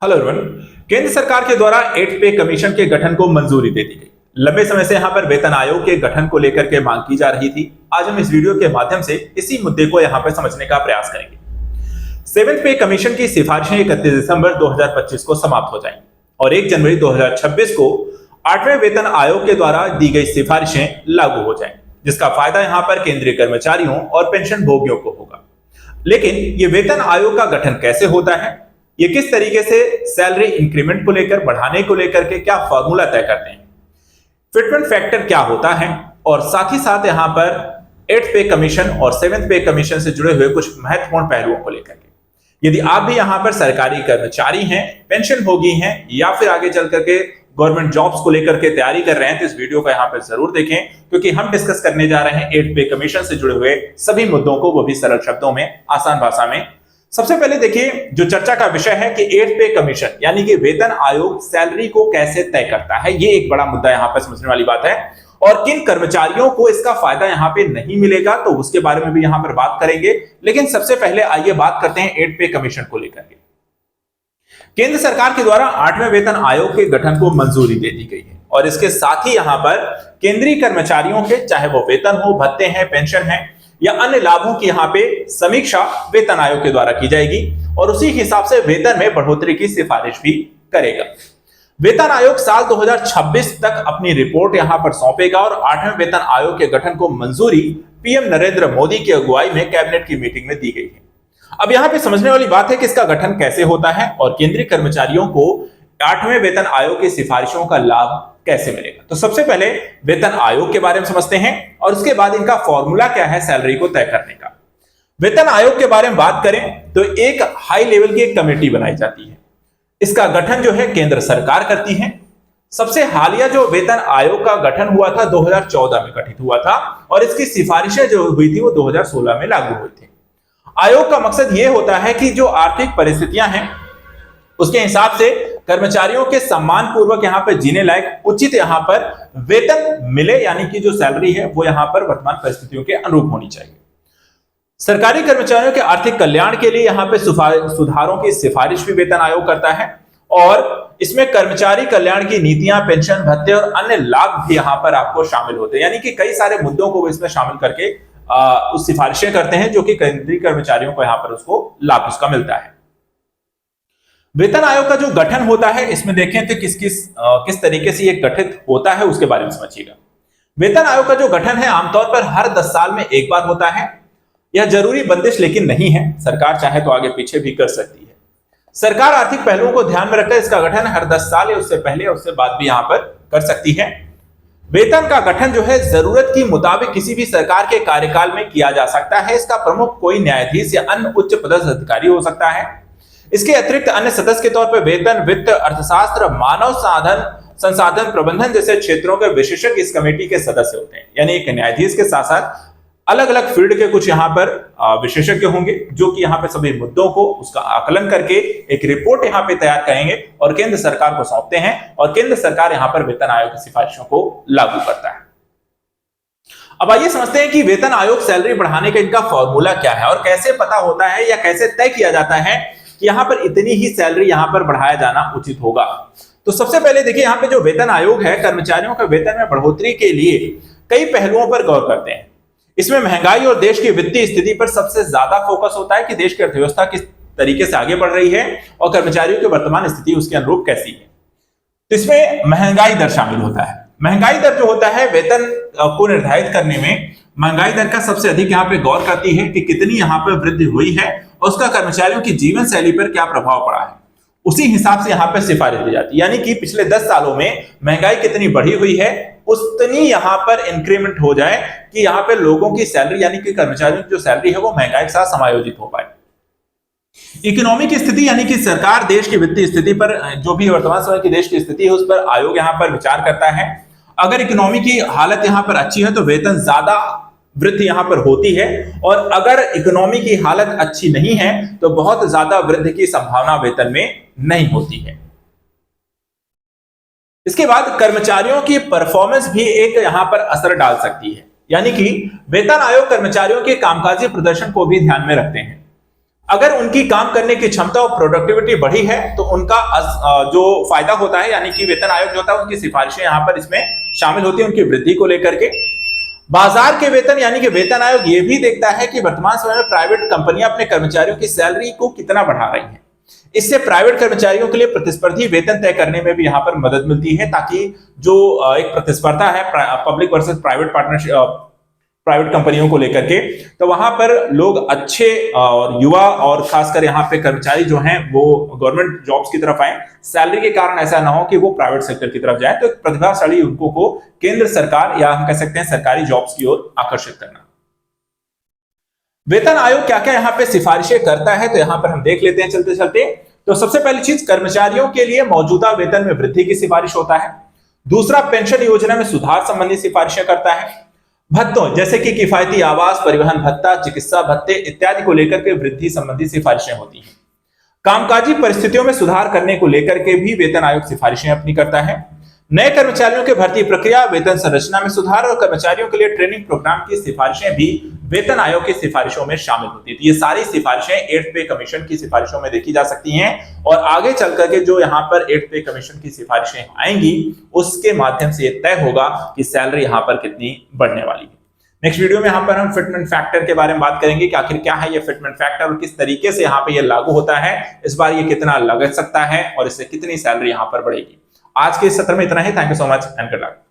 Hello everyone. केंद्र सरकार के द्वारा 8 पे कमीशन के गठन को मंजूरी दे दी गई। लंबे समय से यहां पर वेतन आयोग के गठन को लेकर के मांग की जा रही थी। आज हम इस वीडियो के माध्यम से इसी मुद्दे को यहां पर समझने का प्रयास करेंगे। 7th पे कमीशन की सिफारिशें 31 दिसंबर 2025 को समाप्त हो जाएंगी और 1 जनवरी 2026 को 8वें वेतन आयोग के द्वारा दी गई सिफारिशें लागू हो जाएंगी, जिसका फायदा यहां पर केंद्रीय कर्मचारियों और पेंशन भोगियों को होगा। लेकिन ये वेतन आयोग का गठन कैसे होता है, ये किस तरीके से सैलरी इंक्रीमेंट को लेकर बढ़ाने को लेकर के क्या फॉर्मूला तय करते हैं, फिटमेंट फैक्टर क्या होता है, और साथ ही साथ यहां पर 8th पे कमीशन और 7th पे कमीशन से जुड़े हुए कुछ महत्वपूर्ण पहलुओं को लेकर के। यदि आप भी यहां पर सरकारी कर्मचारी हैं, पेंशन भोगी हैं, या फिर आगे चल करके गवर्नमेंट जॉब्स को लेकर के तैयारी कर रहे हैं, तो इस वीडियो को यहां पर जरूर देखें, क्योंकि हम डिस्कस करने जा रहे हैं 8th पे कमीशन से जुड़े हुए सभी मुद्दों को, वो भी सरल शब्दों में, आसान भाषा में। सबसे पहले देखिए, जो चर्चा का विषय है कि 8th पे कमीशन यानी कि वेतन आयोग सैलरी को कैसे तय करता है, ये एक बड़ा मुद्दा यहां पर समझने वाली बात है। और किन कर्मचारियों को इसका फायदा यहां पे नहीं मिलेगा, तो उसके बारे में भी यहां पर बात करेंगे। लेकिन सबसे पहले आइए बात करते हैं 8th पे कमीशन को लेकर के। केंद्र सरकार के द्वारा 8वें वेतन आयोग के गठन को मंजूरी दे दी गई है और इसके साथ ही यहां पर केंद्रीय कर्मचारियों के, चाहे वो वेतन हो, भत्ते हैं, पेंशन है या अन्य लाभों की यहां पे समीक्षा वेतन आयोग के द्वारा की जाएगी और उसी हिसाब से वेतन में बढ़ोतरी की सिफारिश भी करेगा। वेतन आयोग साल 2026 तक अपनी रिपोर्ट यहां पर सौंपेगा और 8वें वेतन आयोग के गठन को मंजूरी पीएम नरेंद्र मोदी की अगुवाई में कैबिनेट की मीटिंग में दी गई है। अब यहां पे समझने वाली बात है कि इसका गठन कैसे होता है और केंद्रीय कर्मचारियों को 8वें वेतन आयोग की सिफारिशों का लाभ कैसे मिलेगा। तो सबसे पहले वेतन आयोग के बारे में समझते हैं और उसके बाद इनका फॉर्मूला क्या है सैलरी को तय करने का। वेतन आयोग के बारे में बात करें तो एक हाई लेवल की एक कमेटी बनाई जाती है। इसका गठन जो है केंद्र सरकार करती है। सबसे हालिया जो वेतन आयोग का गठन हुआ था 2014 में गठित हुआ था और इसकी सिफारिशें जो हुई थी वो 2016 में लागू हुई थी। आयोग का मकसद यह होता है कि जो आर्थिक परिस्थितियां हैं उसके हिसाब से कर्मचारियों के सम्मान पूर्वक यहां पर जीने लायक उचित यहां पर वेतन मिले, यानी कि जो सैलरी है वो यहां पर वर्तमान परिस्थितियों के अनुरूप होनी चाहिए। सरकारी कर्मचारियों के आर्थिक कल्याण के लिए यहां पे सुधारों की सिफारिश भी वेतन आयोग करता है और इसमें कर्मचारी कल्याण की नीतियां, पेंशन, भत्ते और अन्य लाभ भी यहां पर आपको शामिल होते हैं, यानी कि कई सारे मुद्दों को वो इसमें शामिल करके उस सिफारिशें करते हैं जो कि केंद्रीय कर्मचारियों को यहां पर उसको लाभ उसका मिलता है। वेतन आयोग का जो गठन होता है इसमें देखें तो किस तरीके से ये गठित होता है उसके बारे में समझिएगा। वेतन आयोग का जो गठन है आमतौर पर हर 10 साल में एक बार होता है। यह जरूरी बंदिश लेकिन नहीं है, सरकार चाहे तो आगे पीछे भी कर सकती है। सरकार आर्थिक पहलुओं को ध्यान में रखकर इसका गठन हर 10 साल या उससे पहले या उससे बाद भी यहां पर कर सकती है। वेतन का गठन जो है जरूरत के मुताबिक किसी भी सरकार के कार्यकाल में किया जा सकता है। इसका प्रमुख कोई न्यायाधीश या अन्य उच्च पदस्थ अधिकारी हो सकता है। इसके अतिरिक्त अन्य सदस्य के तौर पर वेतन, वित्त, अर्थशास्त्र, मानव संसाधन प्रबंधन जैसे क्षेत्रों के विशेषज्ञ इस कमेटी के सदस्य होते हैं। यानी एक न्यायाधीश के साथ साथ अलग अलग फील्ड के कुछ यहां पर विशेषज्ञ होंगे जो कि यहां पे सभी मुद्दों को उसका आकलन करके एक रिपोर्ट यहां पे तैयार करेंगे और केंद्र सरकार को सौंपते हैं और केंद्र सरकार यहां पर वेतन आयोग की सिफारिशों को लागू करता है। अब आइए समझते हैं कि वेतन आयोग सैलरी बढ़ाने का इनका फॉर्मूला क्या है और कैसे पता होता है या कैसे तय किया जाता है कि यहां पर इतनी ही सैलरी यहां पर बढ़ाया जाना उचित होगा। तो सबसे पहले देखिए, यहां पे जो वेतन आयोग है कर्मचारियों के वेतन में बढ़ोतरी के लिए कई पहलुओं पर गौर करते हैं। इसमें महंगाई और देश की वित्तीय स्थिति पर सबसे ज्यादा फोकस होता है कि देश की अर्थव्यवस्था किस तरीके से आगे बढ़ रही है और कर्मचारियों की वर्तमान स्थिति उसके अनुरूप कैसी है। तो इसमें महंगाई दर शामिल होता है। महंगाई दर जो होता है वेतन को निर्धारित करने में महंगाई दर का सबसे अधिक यहाँ पे गौर करती है कि कितनी यहाँ पे वृद्धि हुई है और उसका कर्मचारियों की जीवन शैली पर क्या प्रभाव पड़ा है। उसी हिसाब से यहाँ पे सिफारिश दी जाती है, यानी कि पिछले 10 सालों में महंगाई कितनी बढ़ी हुई है उतनी यहाँ पर इंक्रीमेंट हो जाए कि यहाँ पे लोगों की सैलरी यानी कि कर्मचारियों की जो सैलरी है वो महंगाई के साथ समायोजित हो पाए। इकोनॉमिक स्थिति यानी कि सरकार देश की वित्तीय स्थिति पर, जो भी वर्तमान समय की देश की स्थिति है उस पर आयोग यहाँ पर विचार करता है। अगर इकोनॉमी की हालत यहाँ पर अच्छी है तो वेतन ज्यादा वृद्धि यहां पर होती है और अगर इकोनॉमी की हालत अच्छी नहीं है तो बहुत ज्यादा वृद्धि की संभावना वेतन में नहीं होती है। इसके बाद कर्मचारियों की परफॉर्मेंस भी एक यहां पर असर डाल सकती है, यानी कि वेतन आयोग कर्मचारियों के कामकाजी प्रदर्शन को भी ध्यान में रखते हैं। अगर उनकी काम करने की क्षमता और प्रोडक्टिविटी बढ़ी है तो उनका जो फायदा होता है, यानी कि वेतन आयोग जो होता है उनकी सिफारिशें यहां पर इसमें शामिल होती है उनकी वृद्धि को लेकर के। बाजार के वेतन यानी कि वेतन आयोग ये भी देखता है कि वर्तमान समय में प्राइवेट कंपनियां अपने कर्मचारियों की सैलरी को कितना बढ़ा रही हैं। इससे प्राइवेट कर्मचारियों के लिए प्रतिस्पर्धी वेतन तय करने में भी यहां पर मदद मिलती है, ताकि जो एक प्रतिस्पर्धा है public versus private partnership, private कंपनियों को लेकर के, तो वहां पर लोग अच्छे और युवा और खासकर यहाँ पे कर्मचारी जो हैं वो गवर्नमेंट जॉब्स की तरफ आए। सैलरी के कारण ऐसा ना हो कि वो प्राइवेट सेक्टर की तरफ जाए, तो प्रतिभाशाली उनको को केंद्र सरकार या हम कह सकते हैं सरकारी जॉब्स की ओर आकर्षित करना। वेतन आयोग क्या क्या यहाँ पे सिफारिशें करता है, तो यहाँ पर हम देख लेते हैं चलते चलते। तो सबसे पहली चीज, कर्मचारियों के लिए मौजूदा वेतन में वृद्धि की सिफारिश होता है। दूसरा, पेंशन योजना में सुधार संबंधी सिफारिशें करता है। भत्तों जैसे कि किफायती आवास, परिवहन भत्ता, चिकित्सा भत्ते इत्यादि को लेकर के वृद्धि संबंधी सिफारिशें होती हैं। कामकाजी परिस्थितियों में सुधार करने को लेकर के भी वेतन आयोग सिफारिशें अपनी करता है। नए कर्मचारियों के भर्ती प्रक्रिया, वेतन संरचना में सुधार और कर्मचारियों के लिए ट्रेनिंग प्रोग्राम की सिफारिशें भी वेतन आयोग की सिफारिशों में शामिल होती है। ये सारी सिफारिशें 8th पे कमीशन की सिफारिशों में देखी जा सकती हैं और आगे चल करके जो यहाँ पर 8th पे कमीशन की सिफारिशें आएंगी उसके माध्यम से तय होगा कि सैलरी यहाँ पर कितनी बढ़ने वाली है। नेक्स्ट वीडियो में यहाँ पर हम फिटमेंट फैक्टर के बारे में बात करेंगे कि आखिर क्या है ये फिटमेंट फैक्टर और किस तरीके से यहाँ पे ये लागू होता है, इस बार ये कितना लग सकता है और इससे कितनी सैलरी यहाँ पर बढ़ेगी। आज के इस सत्र में इतना ही। Thank you so much and good luck.